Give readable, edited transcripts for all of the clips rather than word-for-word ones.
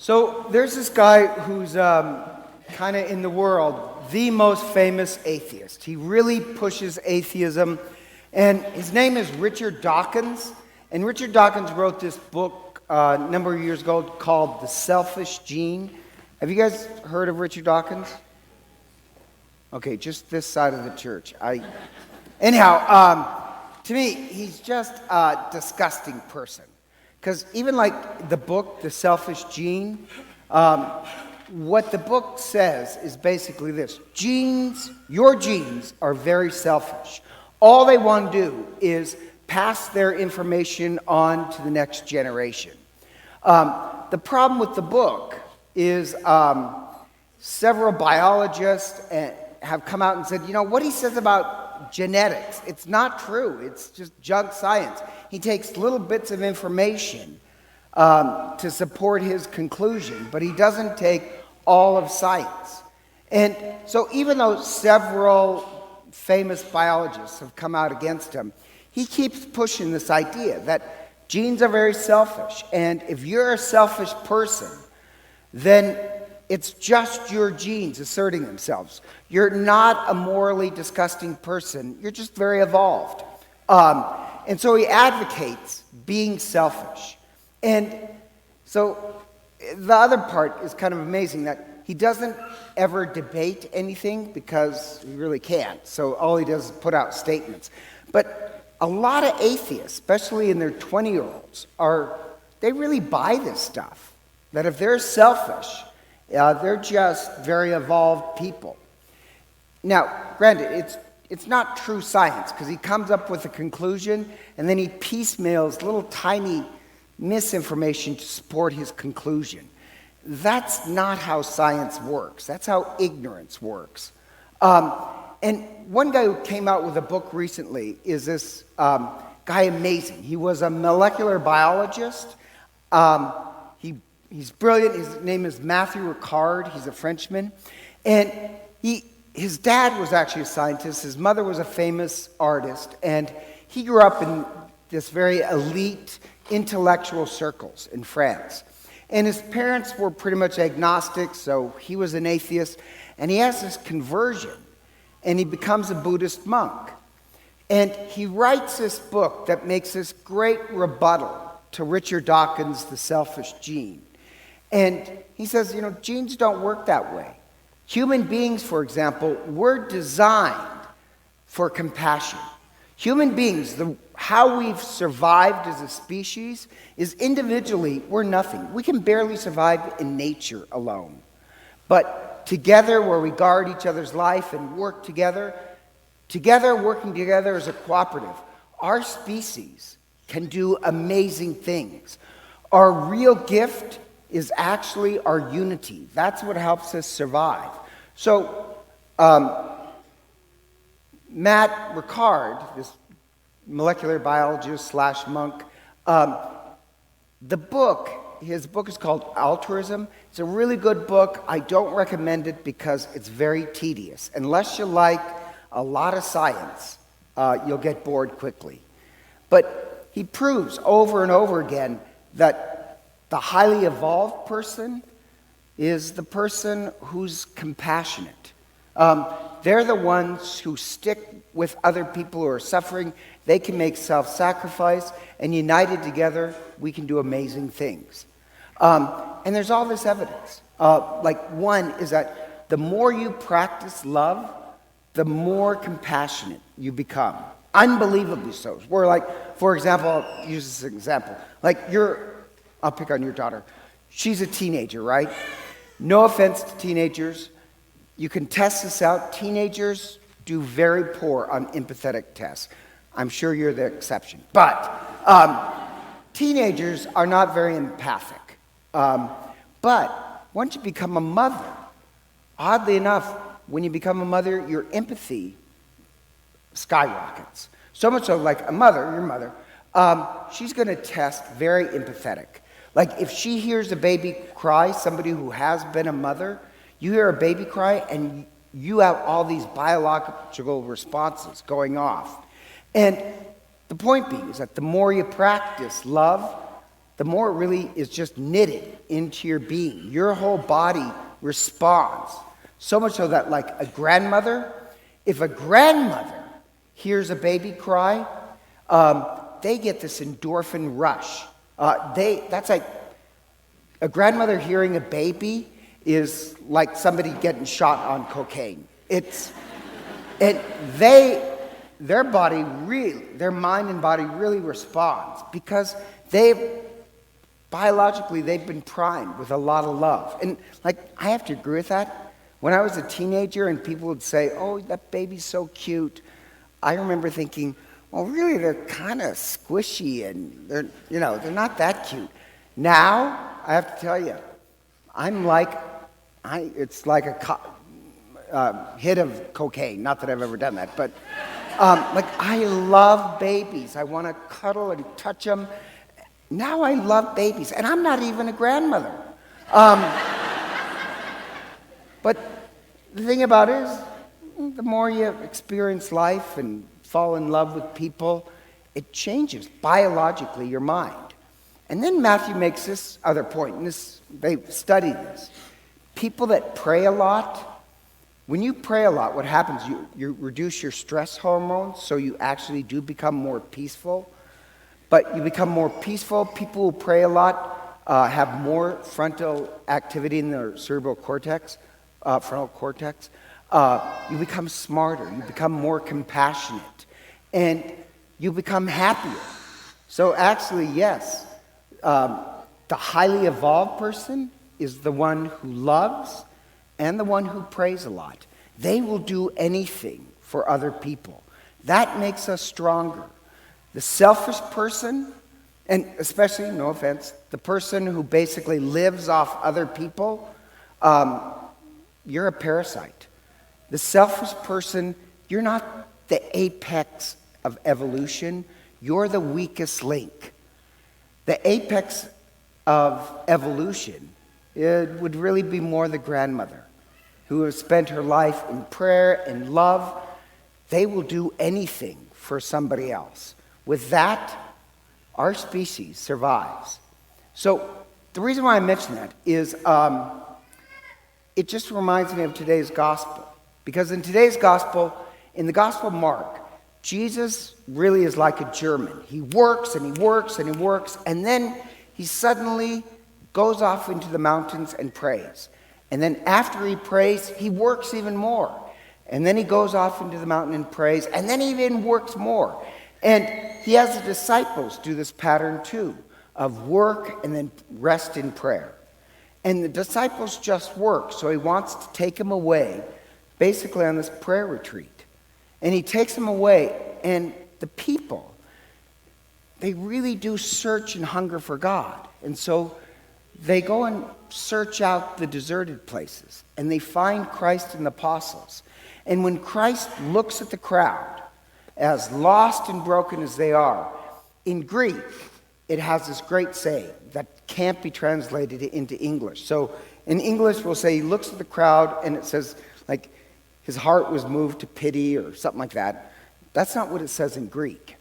So there's this guy who's kind of in the world the most famous atheist. He really pushes atheism, and his name is Richard Dawkins. And Richard Dawkins wrote this book a number of years ago called The Selfish Gene. Have you guys heard of Richard Dawkins? Okay, just this side of the church. Anyhow, to me, he's just a disgusting person. Because even like the book, The Selfish Gene, what the book says is basically this. Your genes are very selfish. All they want to do is pass their information on to the next generation. The problem with the book is several biologists have come out and said, what he says about genetics, it's not true. It's just junk science. He takes little bits of information to support his conclusion, but he doesn't take all of science. And so even though several famous biologists have come out against him, he keeps pushing this idea that genes are very selfish. And if you're a selfish person, then it's just your genes asserting themselves. You're not a morally disgusting person. You're just very evolved. And so he advocates being selfish. And so the other part is kind of amazing that he doesn't ever debate anything because he really can't. So all he does is put out statements. But a lot of atheists, especially in their 20-year-olds, they really buy this stuff. That if they're selfish, they're just very evolved people. Now, granted, it's not true science because he comes up with a conclusion and then he piecemeals little tiny misinformation to support his conclusion. That's not how science works. That's how ignorance works. And one guy who came out with a book recently is this guy amazing. He was a molecular biologist. He's brilliant. His name is Matthew Ricard. He's a Frenchman. And his dad was actually a scientist. His mother was a famous artist. And he grew up in this very elite intellectual circles in France. And his parents were pretty much agnostic, so he was an atheist. And he has this conversion, and he becomes a Buddhist monk. And he writes this book that makes this great rebuttal to Richard Dawkins' The Selfish Gene. And he says, genes don't work that way. Human beings, for example, were designed for compassion. Human beings, how we've survived as a species is individually, we're nothing. We can barely survive in nature alone. But together, where we guard each other's life and work together, working together as a cooperative, our species can do amazing things. Our real gift is actually our unity. That's what helps us survive. So, Matt Ricard, this molecular biologist / monk, his book is called Altruism. It's a really good book. I don't recommend it because it's very tedious. Unless you like a lot of science, you'll get bored quickly. But he proves over and over again that the highly evolved person is the person who's compassionate. They're the ones who stick with other people who are suffering. They can make self-sacrifice, and united together, we can do amazing things. And there's all this evidence. One is that the more you practice love, the more compassionate you become. Unbelievably so. Where, for example, I'll use this example. I'll pick on your daughter. She's a teenager, right? No offense to teenagers. You can test this out. Teenagers do very poor on empathetic tests. I'm sure you're the exception. But teenagers are not very empathic. But once you become a mother, oddly enough, when you become a mother, your empathy skyrockets. So much so, like your mother, she's going to test very empathetic. Like if she hears a baby cry, somebody who has been a mother, you hear a baby cry and you have all these biological responses going off. And the point being is that the more you practice love, the more it really is just knitted into your being. Your whole body responds. So much so that like a grandmother, if a grandmother hears a baby cry, they get this endorphin rush. That's like a grandmother hearing a baby is like somebody getting shot on cocaine. Their body really, their mind and body really responds because biologically they've been primed with a lot of love. And like, I have to agree with that. When I was a teenager and people would say, "Oh, that baby's so cute," I remember thinking, well, really, they're kind of squishy and they're not that cute. Now, I have to tell you, it's like a hit of cocaine. Not that I've ever done that, but I love babies. I want to cuddle and touch them. Now I love babies, and I'm not even a grandmother. But the thing about it is, the more you experience life and fall in love with people, it changes biologically your mind. And then Matthew makes this other point, and they've studied this. People that pray a lot, when you pray a lot, what happens, you reduce your stress hormones, so you actually do become more peaceful. But you become more peaceful. People who pray a lot have more frontal activity in their cerebral cortex, frontal cortex. You become smarter. You become more compassionate. And you become happier. So actually, yes, the highly evolved person is the one who loves and the one who prays a lot. They will do anything for other people. That makes us stronger. The selfish person, and especially, no offense, the person who basically lives off other people, you're a parasite. The selfish person, you're not the apex of evolution. You're the weakest link. The apex of evolution, it would really be more the grandmother who has spent her life in prayer and love. They will do anything for somebody else. With that, our species survives. So the reason why I mention that is it just reminds me of today's gospel. Because in today's gospel, in the Gospel of Mark, Jesus really is like a German. He works and he works and he works, and then he suddenly goes off into the mountains and prays. And then after he prays, he works even more. And then he goes off into the mountain and prays, and then he even works more. And he has the disciples do this pattern too, of work and then rest in prayer. And the disciples just work, so he wants to take them away, basically on this prayer retreat. And he takes them away, and the people, they really do search and hunger for God. And so they go and search out the deserted places, and they find Christ and the apostles. And when Christ looks at the crowd, as lost and broken as they are, in Greek, it has this great saying that can't be translated into English. So in English, we'll say he looks at the crowd, and it says, like, his heart was moved to pity or something like that. That's not what it says in Greek.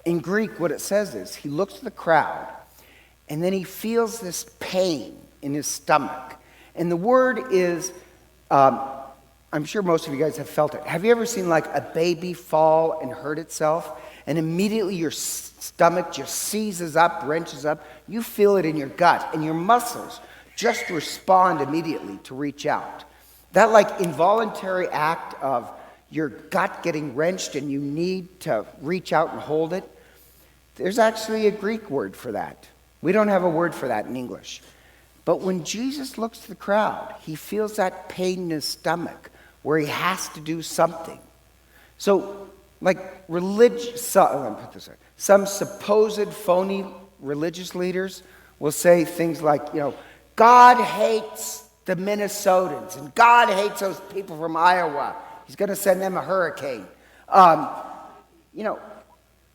In Greek, what it says is he looks at the crowd, and then he feels this pain in his stomach. And the word is, I'm sure most of you guys have felt it. Have you ever seen like a baby fall and hurt itself, and immediately your stomach just seizes up, wrenches up? You feel it in your gut, and your muscles just respond immediately to reach out. That like involuntary act of your gut getting wrenched and you need to reach out and hold it, there's actually a Greek word for that. We don't have a word for that in English. But when Jesus looks at the crowd, he feels that pain in his stomach where he has to do something. So, like some supposed phony religious leaders will say things like, God hates the Minnesotans, and God hates those people from Iowa. He's going to send them a hurricane.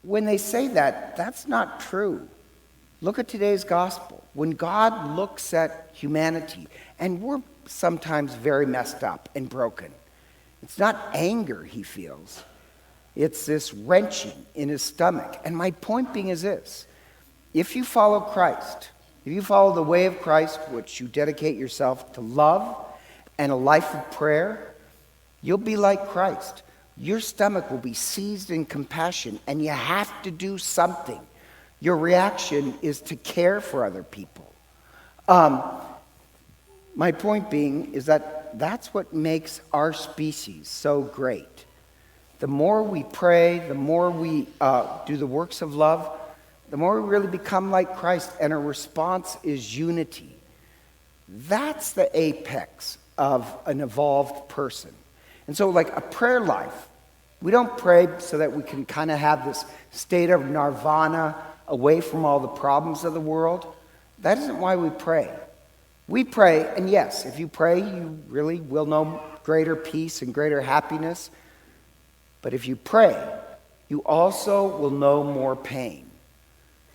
When they say that, that's not true. Look at today's gospel. When God looks at humanity, and we're sometimes very messed up and broken, it's not anger he feels. It's this wrenching in his stomach. And my point being is this. if you follow Christ, if you follow the way of Christ, which you dedicate yourself to love and a life of prayer, you'll be like Christ. Your stomach will be seized in compassion, and you have to do something. Your reaction is to care for other people. My point being is that that's what makes our species so great. The more we pray, the more we do the works of love, the more we really become like Christ, and our response is unity. That's the apex of an evolved person. And so like a prayer life, we don't pray so that we can kind of have this state of nirvana away from all the problems of the world. That isn't why we pray. We pray, and yes, if you pray, you really will know greater peace and greater happiness. But if you pray, you also will know more pain.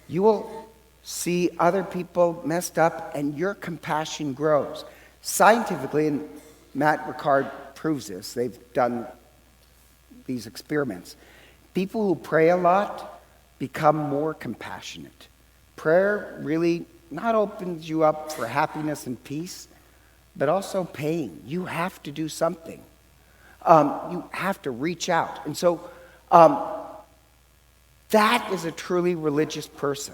You will see other people messed up, and your compassion grows. Scientifically, and Matt Ricard proves this, they've done these experiments. People who pray a lot become more compassionate. Prayer really not opens you up for happiness and peace, but also pain. You have to do something. You have to reach out. And so that is a truly religious person.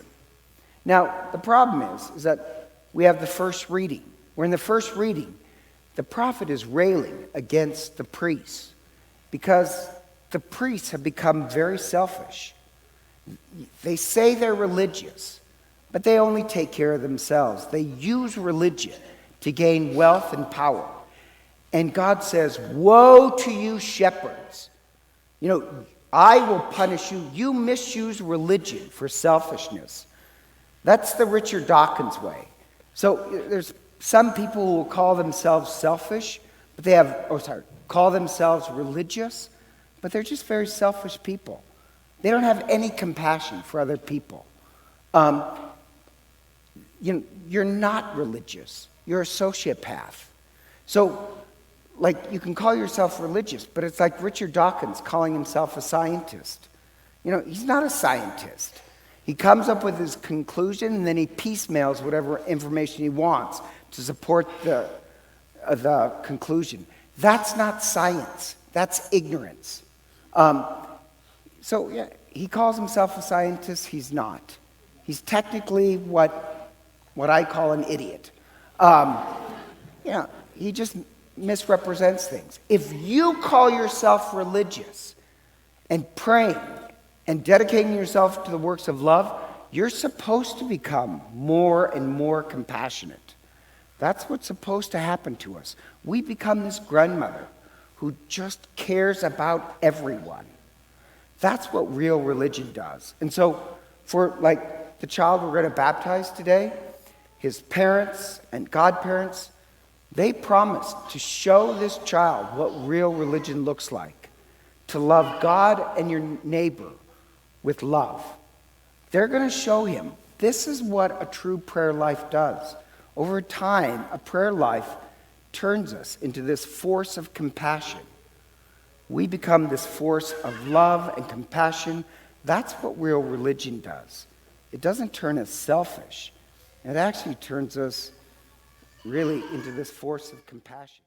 Now, the problem is that we have the first reading. We're in the first reading. The prophet is railing against the priests because the priests have become very selfish. They say they're religious, but they only take care of themselves. They use religion to gain wealth and power. And God says, woe to you shepherds. I will punish you. You misuse religion for selfishness. That's the Richard Dawkins way. So there's some people who will call themselves selfish, but call themselves religious, but they're just very selfish people. They don't have any compassion for other people. You're not religious. You're a sociopath. So, you can call yourself religious, but it's like Richard Dawkins calling himself a scientist. He's not a scientist. He comes up with his conclusion, and then he piecemeals whatever information he wants to support the conclusion. That's not science. That's ignorance. He calls himself a scientist. He's not. He's technically what I call an idiot. He just misrepresents things. If you call yourself religious and praying and dedicating yourself to the works of love, you're supposed to become more and more compassionate. That's what's supposed to happen to us. We become this grandmother who just cares about everyone. That's what real religion does. And so for the child we're going to baptize today, his parents and godparents, they promised to show this child what real religion looks like, to love God and your neighbor with love. They're going to show him this is what a true prayer life does. Over time, a prayer life turns us into this force of compassion. We become this force of love and compassion. That's what real religion does. It doesn't turn us selfish. It actually turns us really into this force of compassion.